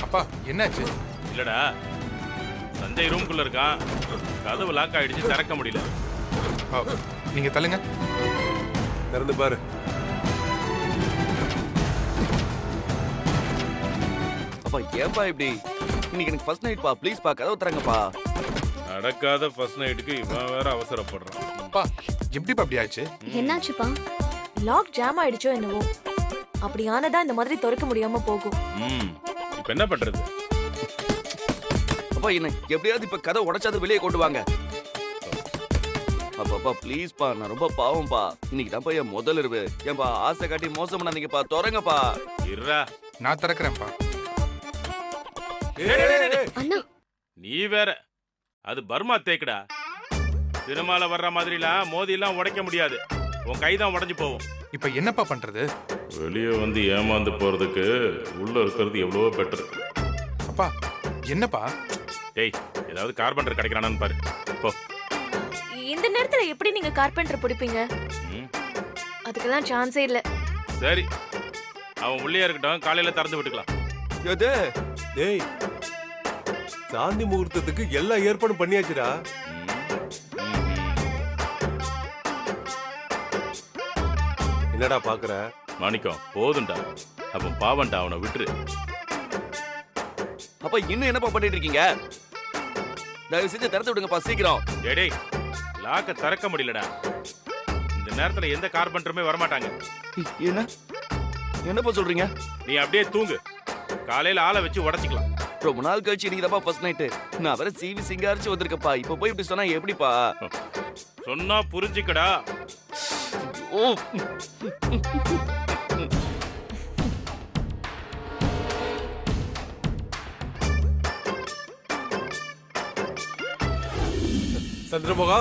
அப்பா என்னாச்சு? இல்லடா, சஞ்சய் ரூம்குள்ள இருக்கான். கதவு லாக் ஆயிடுச்சு, திறக்க முடியல. நீங்க தள்ளுங்க. திறந்து பாரு. அப்பா ஏன்பா இப்படி? இன்னைக்கு எனக்கு ஃபர்ஸ்ட் நைட் பா, ப்ளீஸ் பா கதவு தரங்கப்பா. நடக்காத ஃபர்ஸ்ட் நைட்டுக்கு இவன் வேற அவசரப்படுறான். அப்பா எப்படிப்பா அப்படி ஆச்சு? என்னாச்சுப்பா? லாக் ஜாம் ஆயிடுச்சோ என்னவோ. அப்படி ஆனதா இந்த மாதிரி திறக்க முடியாம போகும். இப்ப என்ன பண்றது? அப்பா என்ன எப்படியாவது இப்ப கதவை உடைச்சாது வெளியே கொண்டு வாங்க. அப்பா ப்ளீஸ் பா, நான் ரொம்ப பாவம்பா. இன்னைக்கு தான் என் முதல் இரவு. ஏன்பா ஆசை காட்டி மோசம் பண்ணாதீங்கப்பா, திறங்கப்பா. இருடா, நான் திறக்கிறேன்ப்பா. அண்ணா நீ வேற. அது பர்மா தேக்குடா. சினிமால வர்ற மாதிரிலாம் மோதிலாம் உடைக்க முடியாது. உன் கைதான் உடைஞ்சு போகும். இப்ப என்னப்பா பண்றது? வெளியே வந்து ஏமாந்து போறதுக்கு உள்ள இருக்கிறது எவ்வளவோ பெட்டர். அப்பா என்னப்பா? டேய், ஏதாவது கார்பெண்டர் கிடைக்கிறானான்னு பாரு. போ. இந்த நேரத்துல எப்படி நீங்க கார்பெண்டர் பிடிப்பீங்க? அதுக்கெல்லாம் சான்ஸே இல்ல. சரி, அவன் உள்ளே இருக்கட்டும், காலையில திறந்து விட்டுக்கலாம். எது? டேய், சாந்தி முகூர்த்தத்துக்கு எல்லா ஏற்பாடும் பண்ணியாச்சுடா. என்னடா பாக்குற? மாணிக்கம் போதுண்டா, அவன் பாவன்டா, அவனை விட்டுரு. அப்ப இன்னும் என்னப்பா பண்ணிட்டு இருக்கீங்க? தயவு செஞ்சு திறந்து விடுங்கப்பா சீக்கிரம். டேய், லாக்க திறக்க முடியலடா. இந்த நேரத்துல எந்த கார்பெண்டருமே வரமாட்டாங்க. என்ன என்னப்பா சொல்றீங்க? நீ அப்படியே தூங்கு, காலையில ஆளை வச்சு உடைச்சிக்கலாம். ரொம்ப நாள் கழிச்சு இன்னைக்கு தான் ஃபர்ஸ்ட் நைட். நான் வேற சிவி சிங்காரிச்சு வந்திருக்கப்பா. இப்ப போய் இப்படி சொன்னா எப்படிப்பா? சொன்னா புரிஞ்சுக்கடா. ஓ சந்திரமோகா,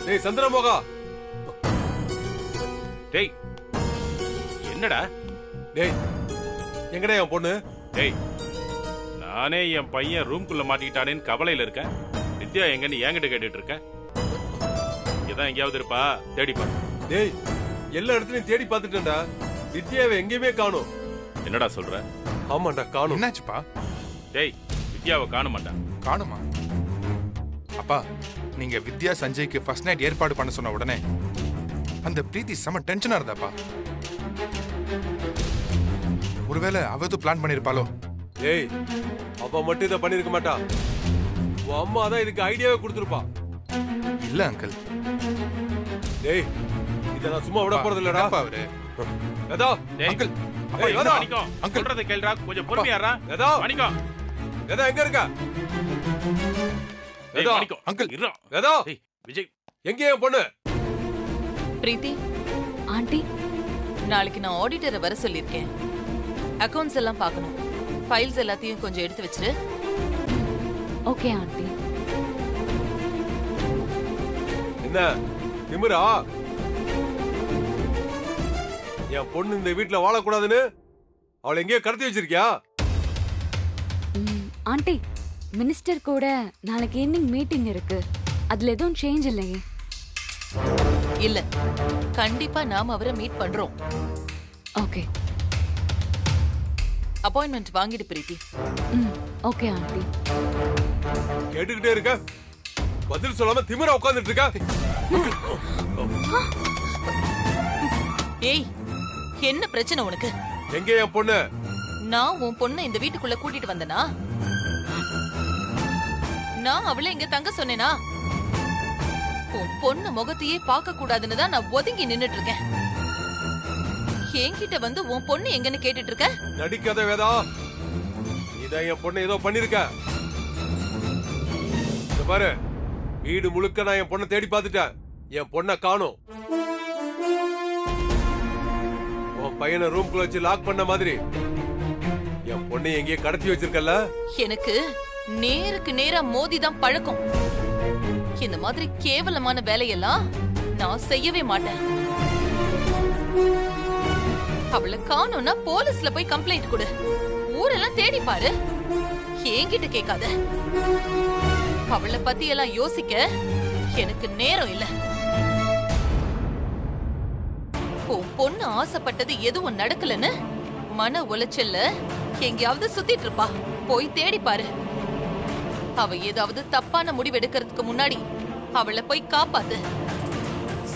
டேய் சந்திரமோகா. டேய், என்னடா? டேய், எங்கடா என் பொண்ணு? டேய், நானே என் பையன் ரூம்குள்ள மாட்டிக்கிட்டானேன்னு கவலையில இருக்கேன். வித்யா எங்கன்னு என்கிட்ட கேட்டுட்டு இருக்க? இங்கதான் எங்கேயாவது இருப்பா, தேடிப்பா. டேய், எல்லா இடத்துலயும் தேடி பார்த்துட்டேன்டா. வித்யாவை எங்கேயுமே காணோம். என்னடா சொல்ற? ஆமாண்டா காணோம். என்னாச்சுப்பா? டேய், வித்யாவை காணுமாண்டா. காணுமா? அப்பா நீங்க வித்யா சஞ்சய்க்கு ஃபர்ஸ்ட் நைட் ஏற்பாடு பண்ண சொன்ன உடனே அந்த பிரீத்தி செம டென்ஷனா இருந்தாப்பா. ஒருவேளை அவ பிளான் பண்ணிருப்பாளோ? டேய், அவ மட்டும் இதை பண்ணிருக்க மாட்டா. உன் அம்மா தான் இதுக்கு ஐடியாவே கொடுத்துருப்பா. இல்ல அங்கிள். டேய், இத நான் சும்மா விட போறது இல்லடா. அவரு ஏதோ டேய், அங்கிள் அப்பா ஏய், என்ன? மாணிக்கம், அங்கிள். சொல்றதை கேளுடா, கொஞ்சம் பொறுமையாரா. ஏதோ மாணிக்கம், ஏதோ எங்க இருக்க? டேய், ஏதோ மாணிக்கம், அங்கிள். இருடா. ஏதோ டேய், விஜய், எங்க என் பொண்ணு? பிரீத்தி, ஆண்டி நாளைக்கு நான் ஆடிட்டரை வர சொல்லியிருக்கேன். அக்கவுண்ட்ஸ் எல்லாம் பார்க்கணும். ஃபைல்ஸ் எல்லாத்தையும் கொஞ்சம் எடுத்து வச்சிரு. Okay aunty. என்ன திமிரா? என் பொண்ணு இந்த வீட்டுல வாழக்கூடாதுன்னு அவளை எங்கேயோ கடத்தி வச்சிருக்கியா? ஆண்டி மினிஸ்டர் கூட நாளைக்கு ஈவினிங் மீட்டிங் இருக்கு. அதுல எதுவும் சேஞ்ச் இல்லையே? இல்ல, கண்டிப்பா நாம அவரை மீட் பண்றோம். ஓகே. அப்பாயின்மெண்ட் வாங்கிடு பிரீத்தி. Okay aunty. கேட்டுக்கிட்டே இருக்க, பதில் சொல்லாம திமிரா உட்கார்ந்துட்டு இருக்க. ஏய், என்ன பிரச்சனை உனக்கு? எங்க என் பொண்ணு? நான் உன் பொண்ணை இந்த வீட்டுக்குள்ள கூட்டிட்டு வந்தனா? நான் அவளை இங்க தங்க சொன்னேனா? உன் பொண்ணு முகத்தையே பார்க்க கூடாதுன்னு தான் நான் ஒதுங்கி நின்னுட்டு இருக்கேன். என்கிட்ட வந்து உன் பொண்ணு எங்கன்னு கேட்டுட்டு இருக்க? நடிக்காத வேதா, இதான் என் பொண்ணு ஏதோ பண்ணிருக்க. இத பாரு, வீடு முழுக்க நான் என் பொண்ணை தேடி பார்த்துட்டேன். என் பொண்ணை காணோம். உன் பையனை ரூம்குள்ள வச்சு லாக் பண்ண மாதிரி என் பொண்ணை எங்கேயே கடத்தி வச்சிருக்கல. எனக்கு நேருக்கு நேரா மோதிதான் பழக்கம். இந்த மாதிரி கேவலமான வேலையெல்லாம் நான் செய்யவே மாட்டேன். அவளை காணோம்னா போலீஸ்ல போய் கம்ப்ளைண்ட் கொடு. ஊரெல்லாம் தேடி பாரு. என்கிட்ட கேட்காத. அவளை பத்தி எல்லாம் யோசிக்க எனக்கு நேரம் இல்ல. உன் பொண்ணு ஆசைப்பட்டது எதுவும் நடக்கலன்னு மன உளைச்சல்ல எங்கேயாவது சுத்திட்டு இருப்பா. போய் தேடி பாரு. அவ ஏதாவது தப்பான முடிவு எடுக்கிறதுக்கு முன்னாடி அவளை போய் காப்பாத்து.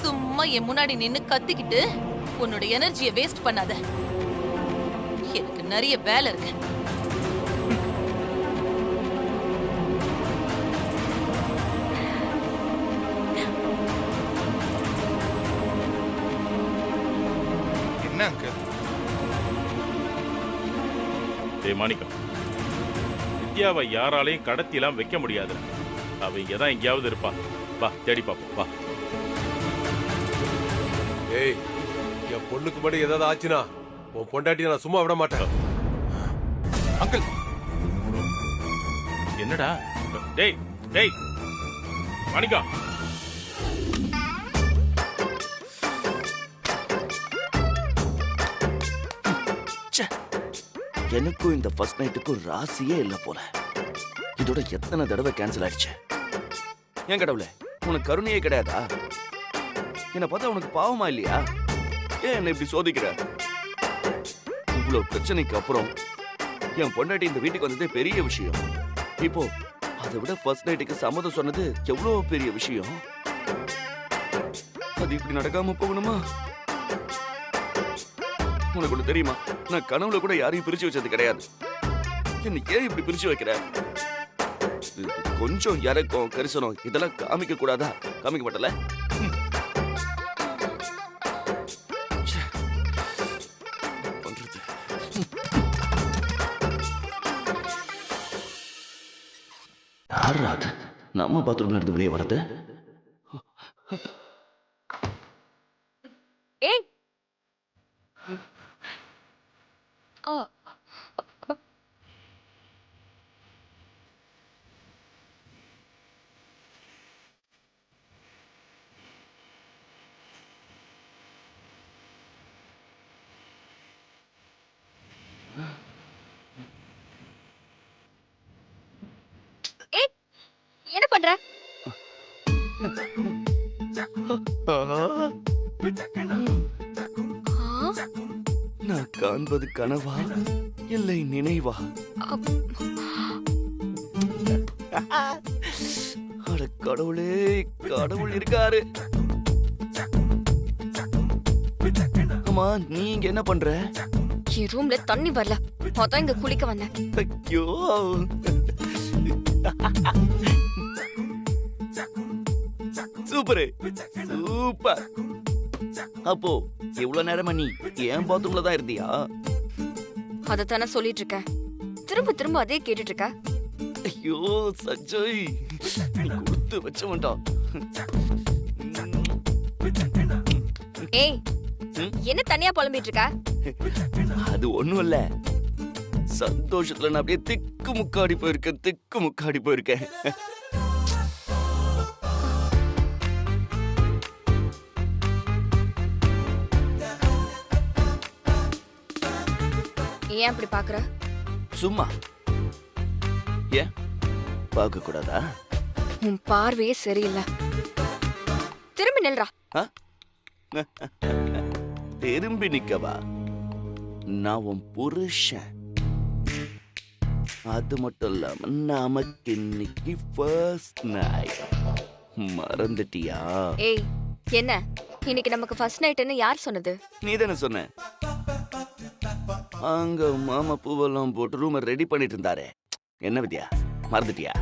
சும்மா என் முன்னாடி நின்னு கத்திக்கிட்டு உன்னோட எனர்ஜியை வேஸ்ட் பண்ணாத. எனக்கு நிறைய வேலை இருக்கு. என்ன அங்கிள்? டேய் மாணிக்கம், வித்யாவை யாராலையும் கடத்திலாம் வைக்க முடியாது. அவ இங்கதான் எங்கேயாவது இருப்பா. வா தேடி பாப்போம் வா. ஏய், என் பொண்ணுக்கு மட்டும் ஏதாவது ஆச்சுன்னா உன் பொண்டாட்டியை நான் சும்மா விட மாட்டேன். அங்கிள் என்னடா? டேய் டேய் மாணிக்கம், எனக்கும் இந்த ஃபர்ஸ்ட் நைட்டுக்கும் ராசியே இல்ல போல. இதோட எத்தனை தடவை கேன்சல் ஆயிடுச்சு. ஏன் கடவுளே, உனக்கு கருணையே கிடையாதா? என்ன பார்த்தா உனக்கு பாவமா இல்லையா? ஏன் என்ன இப்படி சோதிக்கிற? இவ்வளவு பிரச்சனைக்கு அப்புறம் என் பொண்டாட்டி இந்த வீட்டுக்கு வந்ததே பெரிய விஷயம். இப்போ அதை விட ஃபர்ஸ்ட் நைட்டுக்கு சம்மதம் சொன்னது எவ்வளவு பெரிய விஷயம். அது இப்படி நடக்காம போகணுமா? உனக்கு ஒண்ணு தெரியுமா? நான் கனவுல கூட யாரையும் பிரிச்சு வச்சது கிடையாது. என்ன ஏன் இப்படி பிரிச்சு வைக்கிற? கொஞ்சம் இறக்கம் கரிசனம் இதெல்லாம் காமிக்க கூடாதா? காமிக்க மாட்டல. பண்றது யாரா அது? நம்ம பாத்ரூம்ல இருந்து வெளியே வரது? ஏய் என்ன பண்ற? நான் காண்பது கனவா இல்லை நினைவா? அட கடவுளே, கடவுள் இருக்காரு. அம்மா, நீ இங்க என்ன பண்ற? என் ரூம்ல தண்ணி வரல, அதான் இங்க குளிக்க வந்தேன். ஐயோ, சூப்பர் சூப்பர். அப்போ இவ்வளவு நேரமா நீ ஏன் பாத்ரூம்ல தான் இருந்தியா? அதத்தானே சொல்லிட்டு இருக்கேன், திரும்ப திரும்ப அதே கேட்டுட்டு இருக்க. ஐயோ சஞ்சய், நீ கொடுத்து வச்ச வேண்டாம். ஏய், என்ன தனியா புலம்பிட்டு இருக்க? அது ஒண்ணும் இல்ல, சந்தோஷத்துல நான் அப்படியே திக்கு முக்காடி போயிருக்கேன், திக்கு முக்காடி போயிருக்கேன். ஏன் அப்படி பாக்குற? சும்மா. ஏன் பார்க்க கூடாதா? உன் பார்வையே சரியில்லை. திரும்பி நில்றா. திரும்பி நிக்கவா? நான் உன் புருஷன். அது மட்டும் இல்லாம நமக்கு இன்னைக்கு ஃபர்ஸ்ட் நைட். மறந்துட்டியா? ஏய், என்ன இன்னைக்கு நமக்கு ஃபர்ஸ்ட் நைட்னு யார் சொன்னது? நீ தானே சொன்ன. அங்க மாமா பூவெல்லாம் போட்டு ரூம் ரெடி பண்ணிட்டு இருந்தாரு. என்ன வித்யா, மறந்துட்டியா?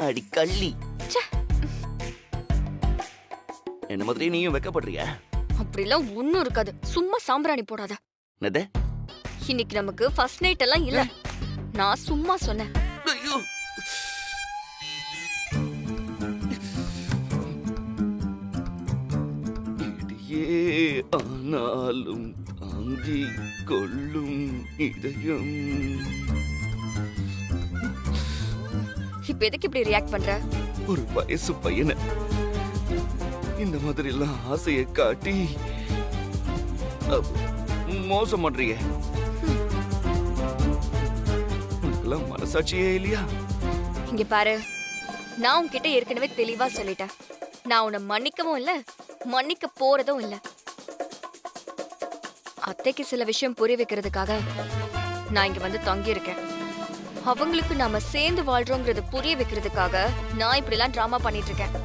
அடி கள்ளி. என்ன மாதிரி நீயும் வெக்கப்படுறிய? அப்படிலாம் ஒண்ணும் இருக்காது, சும்மா சாம்பிராணி போடாத. என்னது? இன்னைக்கு நமக்கு ஃபர்ஸ்ட் நைட் எல்லாம் இல்ல, நான் சும்மா சொன்னேன். ஐயோ, இடியே ஆனாலும் தாங்கி கொள்ளும் இதயம். இப்ப எதுக்கு இப்படி ரியாக்ட் பண்ற? ஒரு வயசு பையனை இந்த மாதிரி எல்லாம் ஆசையை காட்டி மோசம் பண்றீங்க. உனக்கெல்லாம் மனசாட்சியே இல்லையா? இங்க பாரு, நான் உன்கிட்ட ஏற்கனவே தெளிவா சொல்லிட்டேன், நான் உன்னை மன்னிக்கவும் இல்ல, மன்னிக்க போறதும் இல்ல. அத்தைக்கு சில விஷயம் புரிய வைக்கிறதுக்காக நான் இங்க வந்து தங்கி இருக்கேன். அவங்களுக்கு நாம சேர்ந்து வாழ்றோங்கிறது புரிய வைக்கிறதுக்காக நான் இப்படி எல்லாம் டிராமா பண்ணிட்டு இருக்கேன்.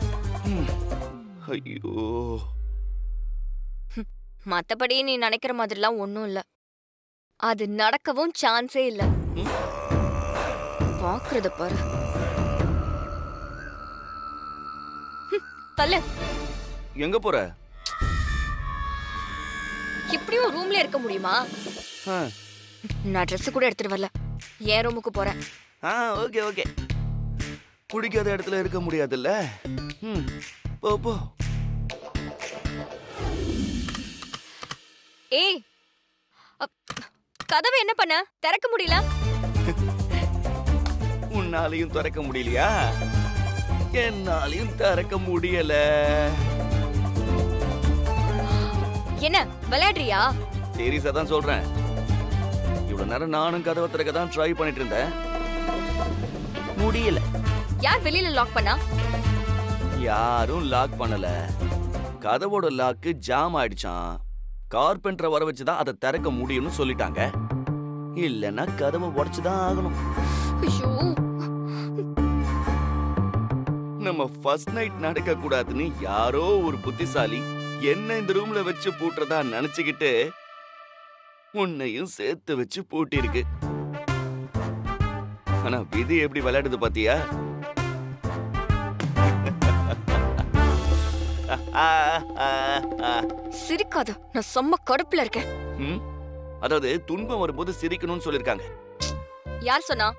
ஐயோ, மத்தபடி நீ நினைக்கிற மாதிரிலாம் ஒண்ணும் இல்ல. அது நடக்கவும் சான்ஸே இல்ல. பாக்குறத பாரு. தள்ளு. எங்க போற? இப்படியும் ரூம்ல இருக்க முடியுமா? நான் ட்ரெஸ் கூட எடுத்துட்டு வரல. என் ரூமுக்கு போறேன். Okay okay. குடிக்காத இடத்துல இருக்க முடியாதுல்ல. போ போ. ஏய், கதவை என்ன பண்ண? திறக்க முடியல. உன்னாலையும் திறக்க முடியலையா? என்னாலையும் திறக்க முடியல. என்ன விளையாடுறியா? சீரியஸா தான் சொல்றேன். இவ்வளவு நேரம் நானும் கதவை திறக்க தான் ட்ரை பண்ணிட்டு இருந்தேன். முடியல. யார் வெளியில லாக் பண்ணா? யாரும் லாக் பண்ணல. கதவோட லாக்கு ஜாம் ஆயிடுச்சான். கார்பெண்டரை வர வச்சுதான் அதை திறக்க முடியும்னு சொல்லிட்டாங்க. இல்லன்னா கதவை உடைச்சுதான் ஆகணும். ஐயோ, நம்ம ஃபர்ஸ்ட் நைட் நடக்க கூடாதுன்னு யாரோ ஒரு புத்திசாலி என்ன இந்த ரூம்ல வச்சு பூட்டுறதா நினைச்சுக்கிட்டு உன்னையும் சேர்த்து வச்சு பூட்டிருக்கு. ஆனா விதி எப்படி விளையாடுது பாத்தியா? சிரிக்காத. நான் செம்ம கடுப்புல இருக்கேன். அதாவது துன்பம் வரும்போது சிரிக்கணும்னு சொல்லிருக்காங்க. யார் சொன்னா?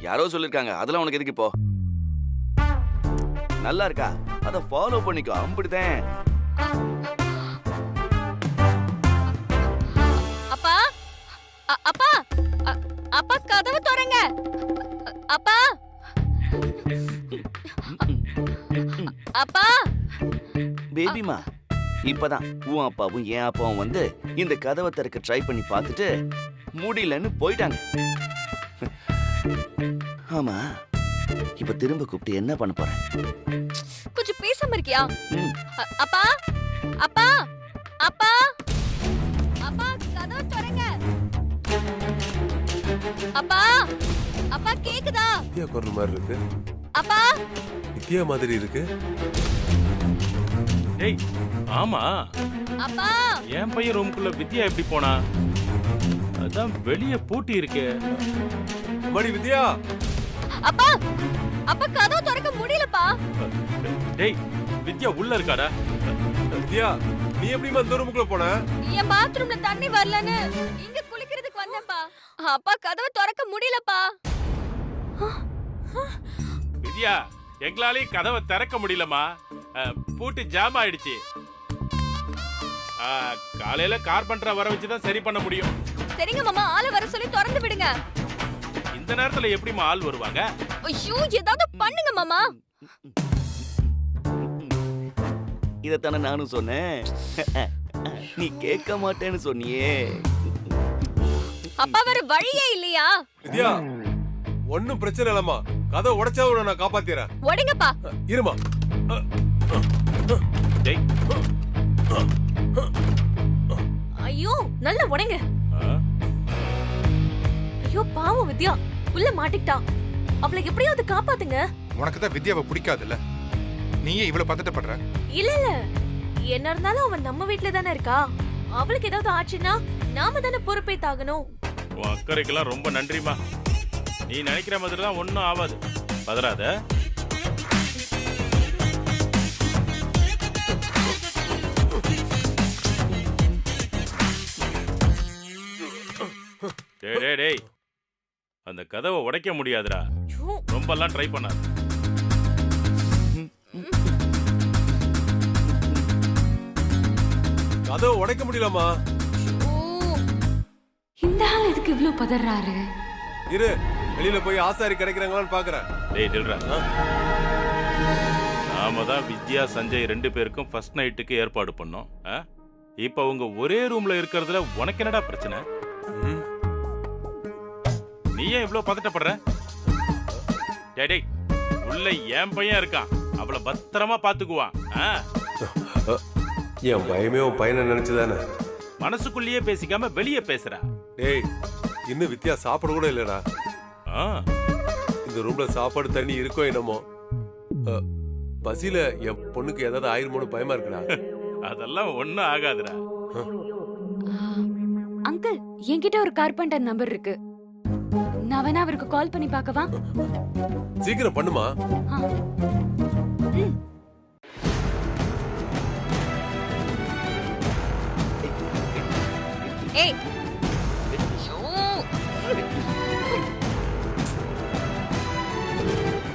யாரோ சொல்லிருக்காங்க. அதெல்லாம் உனக்கு எதுக்கு இப்போ? நல்லா இருக்கா? அத ஃபாலோ பண்ணிக்கோ. அப்படிதான். அப்பா, அப்பா, அப்பா கதவு திறங்க. அப்பா, அப்பா. பேபிமா, இப்பதான் உன் அப்பாவும் என் அப்பாவும் வந்து இந்த கதவை திறக்க ட்ரை பண்ணி பார்த்துட்டு முடியலன்னு போயிட்டாங்க. ஆமா, இப்ப திரும்ப கூப்பிட்டு என்ன பண்ண போற? கொஞ்சம் பேசாம இருக்கியா? அப்பா, அப்பா, அப்பா, அப்பா கதவு திறங்க. அப்பா, அப்பா கேக்குதா? வித்யா குரல் மாதிரி இருக்கு. அப்பா, வித்யா மாதிரி இருக்கு. டேய், ஆமா. அப்பா, என் பையன் ரூமுக்குள்ள வித்யா எப்படி போனா? அதான் வெளிய பூட்டி இருக்கே. மடி வித்யா. அப்பா, அப்பா கதவு திறக்க முடியலப்பா. டேய், வித்யா உள்ள இருக்காடா. வித்யா, நீ எப்படிமா இந்த ரூமுக்குள்ள போன? என் பாத்ரூம்ல தண்ணி வரலன்னு இங்க குளிக்கிறதுக்கு வந்தேன்ப்பா. அப்பா கதவை திறக்க முடியலப்பா. வித்யா, எங்களாலேயும் கதவை திறக்க முடியலமா. பூட்டி ஜாம் ஆயிடுச்சு. காலையில கார்பெண்டரை வர வச்சுதான் சரி பண்ண முடியும். சரிங்க மாமா, ஆளை வர சொல்லி திறந்து விடுங்க. இந்த நேரத்துல எப்படிமா ஆள் வருவாங்க? ஐயோ, ஏதாவது பண்ணுங்க மாமா. இதத்தானே நானும் சொன்னேன். நீ கேட்க மாட்டேன்னு சொன்னியே. அப்பா வேற வழியே இல்லையா? வித்யா, ஒண்ணும் பிரச்சனை இல்லம்மா. கதை உடைச்சாவும் நான் காப்பாத்திறேன். உடைங்கப்பா. இருமா. டேய், ஐயோ, நல்ல உடைங்க. ஐயோ பாவம் வித்யா, உள்ள மாட்டிக்கிட்டா. அவளை எப்படியாவது காப்பாத்துங்க. உனக்கு தான் வித்யாவை பிடிக்காதுல்ல, நீயே இவ்வளவு பதட்டப்படுற? இல்ல இல்ல, என்ன இருந்தாலும் அவன் நம்ம வீட்ல தானே இருக்கா. அவளுக்கு ஏதாவது ஆச்சுன்னா நாம தானே பொறுப்பே தாகணும். உன் அக்கறைக்கெல்லாம் ரொம்ப நன்றிமா. நீ நினைக்கிற மாதிரி தான் ஒன்னும் ஆகாது. பதறாத. டேய் டேய், அந்த கதவை உடைக்க முடியாதுடா. ரொம்ப எல்லாம் ட்ரை பண்ணாத. கதவை உடைக்க முடியலமா. இந்த ஆள் எதுக்கு இவ்ளோ பதறாரு? இரு, வெளியில போய் ஆசாரி கிடைக்கிறாங்களான்னு பாக்குறேன். டேய் டில்ரா, நாம தான் வித்யா சஞ்சய் 2 பேருக்கும் ஃபர்ஸ்ட் நைட்டுக்கு ஏற்பாடு பண்ணோம். இப்ப உங்க ஒரே ரூம்ல இருக்கிறதுல உனக்கு என்னடா பிரச்சனை? நீ ஏன் இவ்ளோ பதட்டப்படுற? டேய் டேய், உள்ள என் பையன் இருக்கான். அவளை பத்திரமா பாத்துக்குவான். என் பயமே உன் பையனை நினைச்சுதானே. மனசுக்குள்ளேயே பேசிக்காம வெளியே பேசுறா. டேய் இன்னும் வித்யா சாப்பிட கூட இல்லடா. ஆ, இந்த ரூம்ல சாப்பாடு தண்ணி இருக்கோ என்னமோ. பசியில என் பொண்ணுக்கு ஏதாவது ஆயிருமோன்னு பயமா இருக்குடா. அதெல்லாம் ஒண்ணும் ஆகாதுடா. அங்கிள் என்கிட்ட ஒரு கார்பெண்டர் நம்பர் இருக்கு. நான் வேணா அவருக்கு கால் பண்ணி பார்க்கவா? சீக்கிரம் பண்ணுமா. ஆ. ம். ஏய்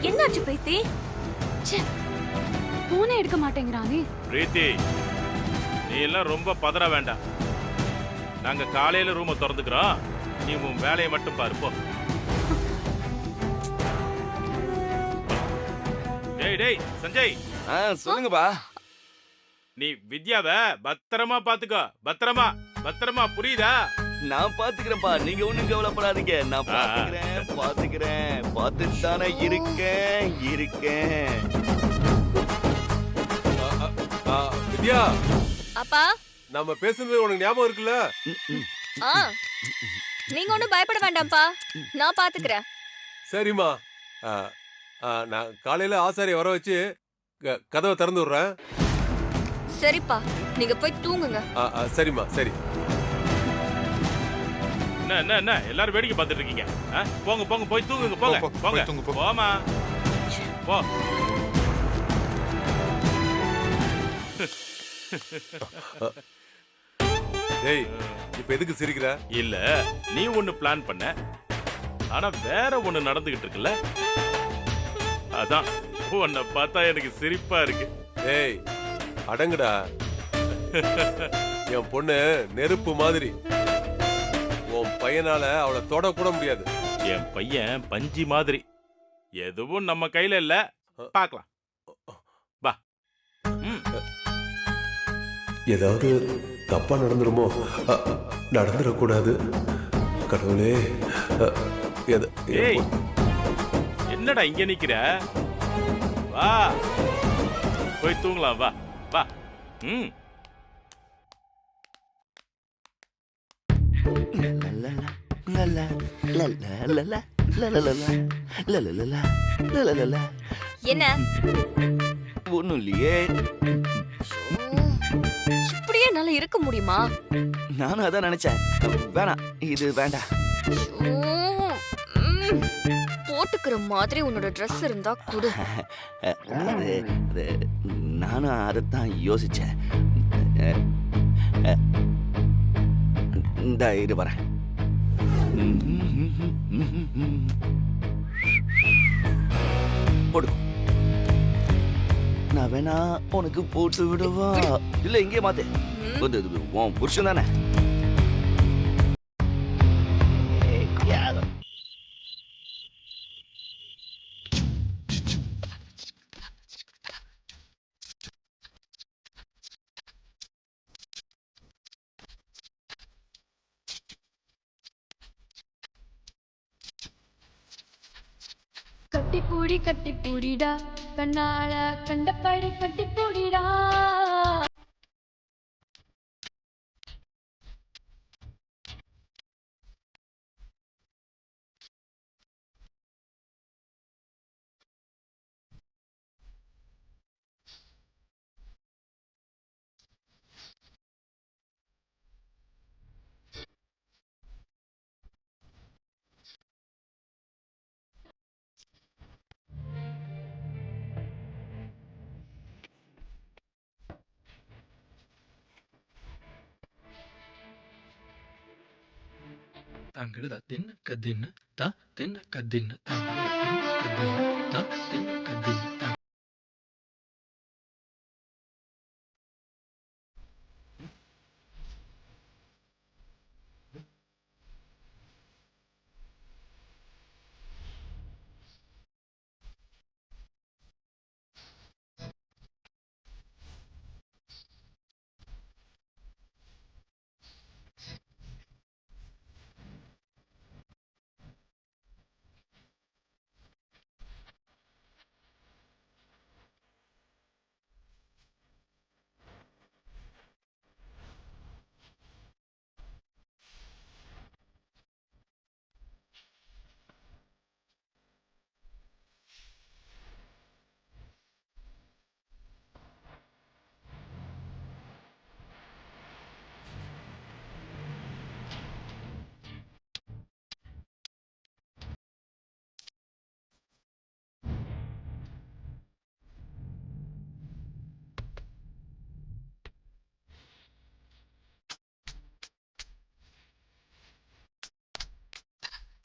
என்னாச்சு பிரீத்தி? போனே எடுக்க மாட்டேங்கிறானே. பிரீத்தி, நீ எல்லாம் ரொம்ப பதற வேண்டாம். நாங்க காலையில ரூமை திறந்துக்கிறோம். நீ உன் வேலையை மட்டும் பாரு போ. டேய் டேய் சஞ்சய், சொல்லுங்கப்பா. நீ வித்யாவை பத்திரமா பாத்துக்கோ. பத்திரமா பத்திரமா, புரியுதா? நான் பாத்துக்கிறேன்ப்பா, நீங்க ஒண்ணும் கவலைப்படாதீங்க. நான் பாத்துக்கிறேன். பார்த்துட்டு தானே இருக்கேன். வித்யா, அப்பா நம்ம பேசுனது உனக்கு ஞாபகம் இருக்குல்ல? ஆ நீங்க ஒண்ணும் பயப்பட வேண்டாம்ப்பா, நான் பாத்துக்கிறேன். சரிம்மா. நான் காலையில ஆசாரியை வர வச்சு கதவை திறந்து விடுறேன். சரிப்பா, நீங்க போய் தூங்குங்க. சரிம்மா, சரி. என்ன எல்லாரும் வேடிக்கை பார்த்துட்டு இருக்கீங்க? போங்க போங்க, போய் தூங்குங்க. போங்க போ, போங்க, போய் தூங்கு, போ. போமா போ. டேய் இப்ப எதுக்கு சிரிக்கிற? இல்ல, நீ ஒண்ணு பிளான் பண்ண, ஆனா வேற ஒண்ணு நடந்துகிட்டு இருக்குல்ல, அதான் உன்னை பார்த்தா எனக்கு சிரிப்பா இருக்கு. டேய் அடங்குடா. என் பொண்ணு நெருப்பு மாதிரி. உன் பையனால அவளை தொட கூட முடியாது. என் பையன் பஞ்சி மாதிரி. எதுவும் நம்ம கையில இல்ல, பார்க்கலாம். வா. ஏதாவது தப்பா நடந்துருமோ? நடந்துடக்கூடாது கடவுளே. ஏய், என்னடா இங்க நிக்கிற? வா, போய் தூங்கலாம். வா வா. என்ன? ஒண்ணும் இல்லையே. இப்படியே என்னால இருக்க முடியுமா? நானும் அதான் நினைச்சேன். வேணாம், இது வேண்டாம். போட்டுக்கிற மாதிரி உன்னோட ட்ரெஸ் இருந்தா கொடு. நானும் அதைத்தான் யோசிச்சேன். இந்த இரு வரேன். போடு. நான் வேணா உனக்கு போட்டு விடுவா? இல்ல இங்கே மாத்து. உன் புருஷன் தானே. கட்டி பூடிடா கண்ணால கண்டபடி கட்டி பூடிடா. Tanggalda tin kadin ta tin kadin tanggalda tin kadin ta tin kadin.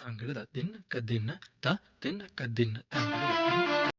தாங்கிடுதா தின்ன கதின்னு தா தின்ன கதின்னு தாங்கிடுதா